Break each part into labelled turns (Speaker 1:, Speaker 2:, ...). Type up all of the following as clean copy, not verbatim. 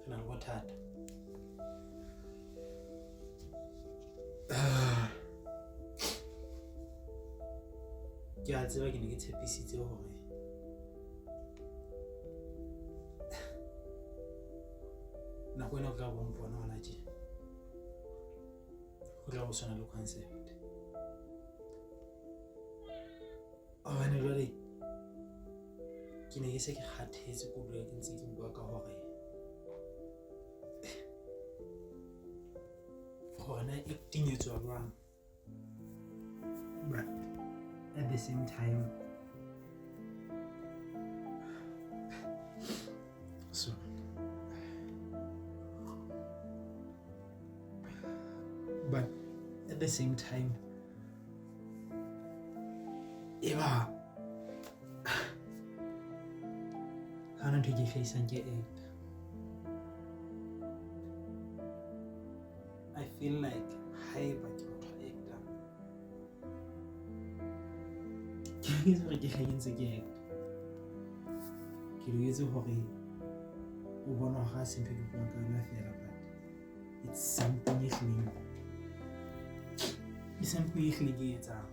Speaker 1: Re na le bothata. Ke a tseba ke ne ke tshepisitse hore nako ena o tla bo mpona hona tje ho tla bo tshwana le concept. Hobane jwale ke ne ke se ke kgathetse ko dula ke ntse ke bua ka hore hona acting etswa jwang, but at the same time eba ha ntho ke hlahisang ke act. I feel like haeba ke motho a actang ke itse hore ke hlahintse ke act, ke loketse hore o bona hore ha se ntho ke buang ka yona fela, but it's something e hlile ke etsang.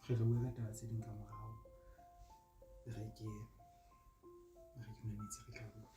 Speaker 1: Re tlo bua ka taba tse ding ka morao. Re ke mametse re tla bua.